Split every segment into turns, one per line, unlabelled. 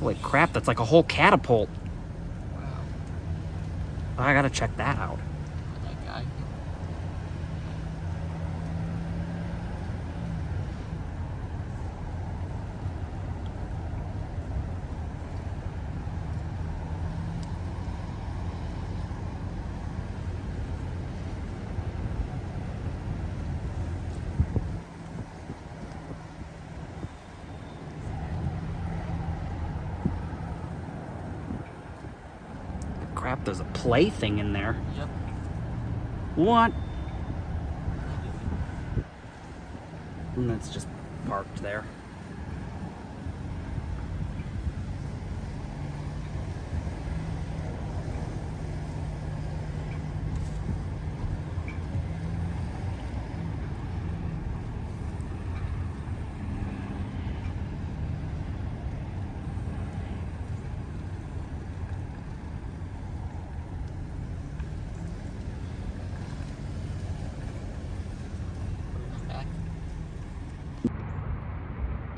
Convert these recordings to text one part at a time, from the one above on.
Holy crap, that's like a whole catapult.
Wow.
I gotta check that out.
That guy.
Crap, there's a play thing in there.
Yep.
What? And it's just parked there.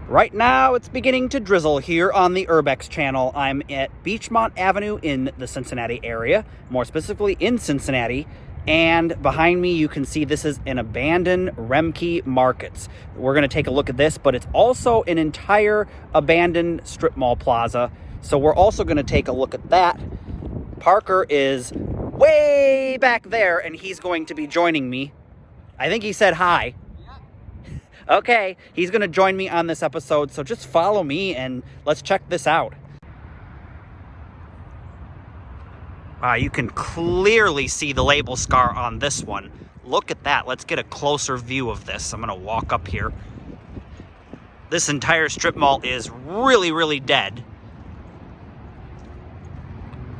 Right now, it's beginning to drizzle here on the Urbex channel. I'm at Beachmont Avenue in the Cincinnati area, more specifically in Cincinnati. And behind me, you can see this is an abandoned Remke Markets. We're going to take a look at this, but it's also an entire abandoned strip mall plaza. So we're also going to take a look at that. Parker is way back there, and he's going to be joining me. I think he said hi. Okay, he's going to join me on this episode, so just follow me and let's check this out. Wow, you can clearly see the label scar on this one. Look at that. Let's get a closer view of this. I'm going to walk up here. This entire strip mall is really, really dead.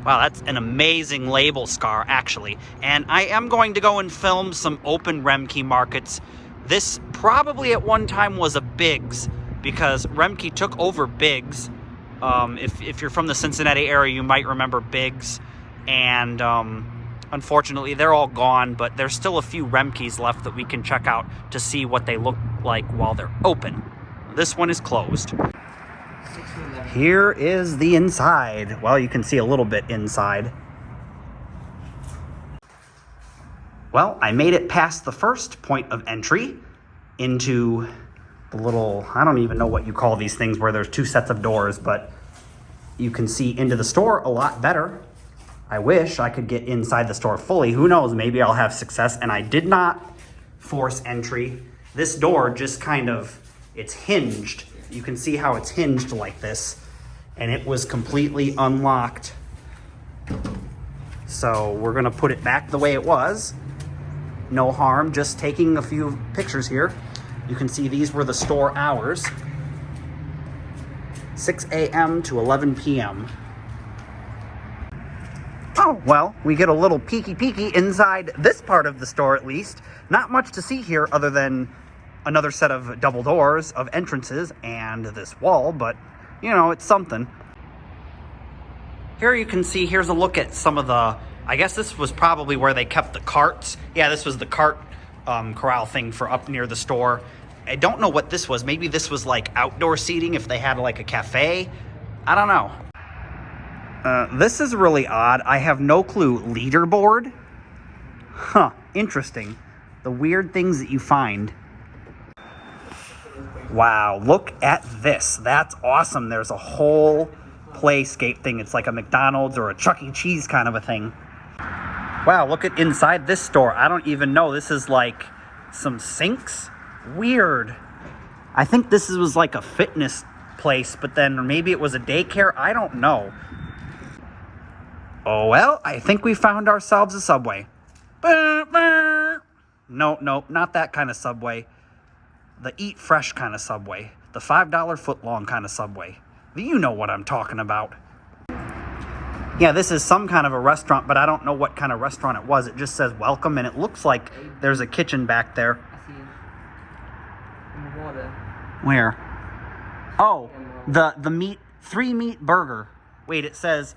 Wow, that's an amazing label scar, actually. And I am going to go and film some open Remke Markets. This probably at one time was a Biggs, because Remke took over Biggs. If you're from the Cincinnati area, you might remember Biggs. And unfortunately, they're all gone, but there's still a few Remkes left that we can check out to see what they look like while they're open. This one is closed. Here is the inside. Well, you can see a little bit inside. Well, I made it past the first point of entry into the little, I don't even know what you call these things where there's two sets of doors, but you can see into the store a lot better. I wish I could get inside the store fully. Who knows, maybe I'll have success. And I did not force entry. This door just kind of, it's hinged. You can see how it's hinged like this. And it was completely unlocked. So we're gonna put it back the way it was. No harm, just taking a few pictures here. You can see these were the store hours. 6 a.m. to 11 p.m. Oh, well, we get a little peeky inside this part of the store at least. Not much to see here other than another set of double doors of entrances and this wall, but, you know, it's something. Here you can see, here's a look at some of the, I guess this was probably where they kept the carts. Yeah, this was the cart corral thing for up near the store. I don't know what this was. Maybe this was like outdoor seating if they had like a cafe. I don't know. This is really odd. I have no clue. Leaderboard? Huh, interesting. The weird things that you find. Wow, look at this. That's awesome. There's a whole playscape thing. It's like a McDonald's or a Chuck E. Cheese kind of a thing. Wow, look at inside this store. I don't even know. This is like some sinks. Weird. I think this was like a fitness place, but then maybe it was a daycare. I don't know. Oh, well, I think we found ourselves a Subway. No, not that kind of Subway. The Eat Fresh kind of Subway. The $5 footlong kind of Subway. You know what I'm talking about. Yeah, this is some kind of a restaurant, but I don't know what kind of restaurant it was. It just says welcome, and it looks like there's a kitchen back there.
I see it. In the water.
Where? Oh, the meat, 3-meat burger. Wait, it says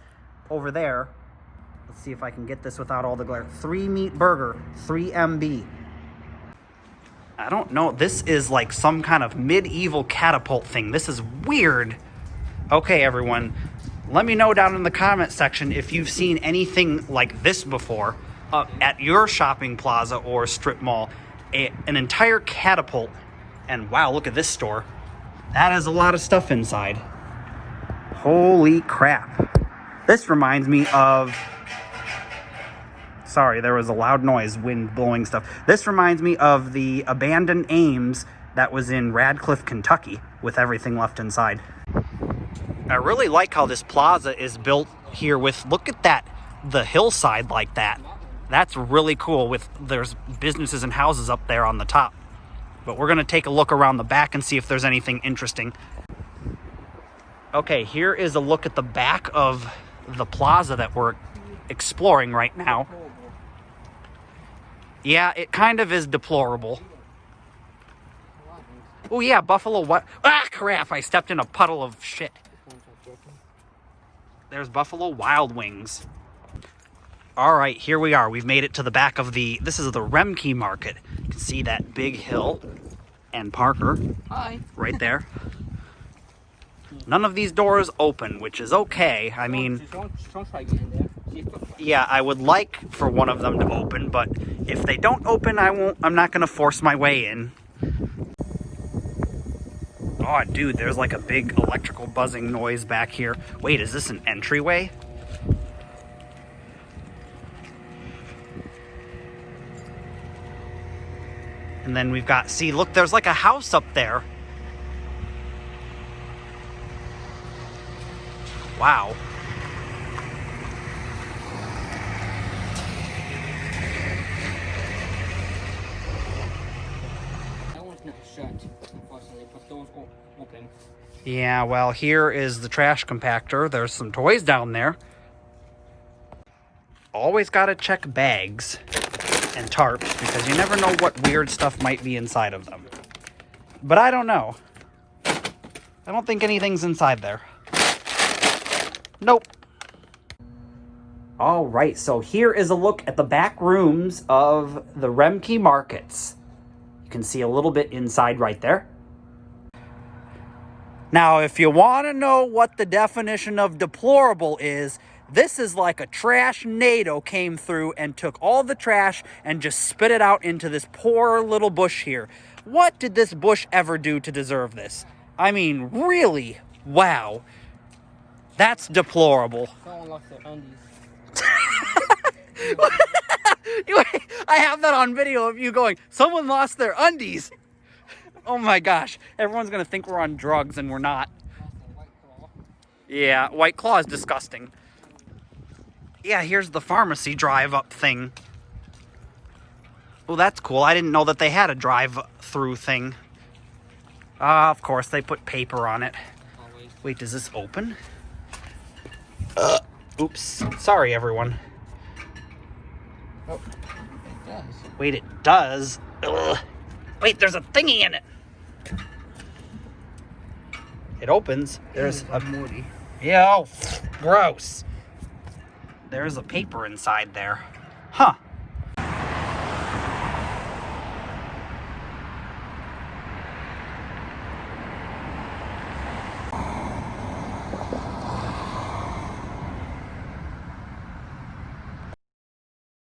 over there. Let's see if I can get this without all the glare. 3-meat burger, 3 MB. I don't know. This is like some kind of medieval catapult thing. This is weird. Okay, everyone, let me know down in the comment section if you've seen anything like this before at your shopping plaza or strip mall. An entire catapult. And wow, look at this store. That has a lot of stuff inside. Holy crap. This reminds me of... Sorry, there was a loud noise, wind blowing stuff. This reminds me of the abandoned Ames that was in Radcliffe, Kentucky, with everything left inside. I really like how this plaza is built here with, look at that, the hillside like that. That's really cool with, there's businesses and houses up there on the top. But we're gonna take a look around the back and see if there's anything interesting. Okay, here is a look at the back of the plaza that we're exploring right now. Yeah, it kind of is deplorable. Oh yeah, Buffalo what? Ah, crap, I stepped in a puddle of shit. There's Buffalo Wild Wings. All right, here we are. We've made it to the back of this is the Remke Market. You can see that big hill and Parker.
Hi.
Right there. None of these doors open, which is okay. I mean, yeah, I would like for one of them to open, but if they don't open, I'm not gonna force my way in. Oh, dude, there's like a big electrical buzzing noise back here. Wait, is this an entryway? And then we've got, see, look, there's like a house up there. Wow.
That one's not shut, unfortunately, but those go open.
Yeah, well, here is the trash compactor. There's some toys down there. Always gotta check bags and tarps because you never know what weird stuff might be inside of them. But I don't know. I don't think anything's inside there. Nope. All right, so here is a look at the back rooms of the Remke Markets. You can see a little bit inside right there. Now, if you want to know what the definition of deplorable is, this is like a trash tornado came through and took all the trash and just spit it out into this poor little bush here. What did this bush ever do to deserve this? I mean, really? Wow. That's deplorable.
Someone lost their undies.
I have that on video of you going, someone lost their undies. Oh my gosh. Everyone's going to think we're on drugs and we're not. Yeah, White Claw is disgusting. Yeah, here's the pharmacy drive-up thing. Oh, that's cool. I didn't know that they had a drive-through thing. Of course, they put paper on it.
Always.
Wait, does this open? Oops. Sorry, everyone.
Oh, it does.
Wait, it does. Ugh. Wait, there's a thingy in it. It opens. There's a...
Morty.
Yeah, oh, gross. There's a paper inside there. Huh.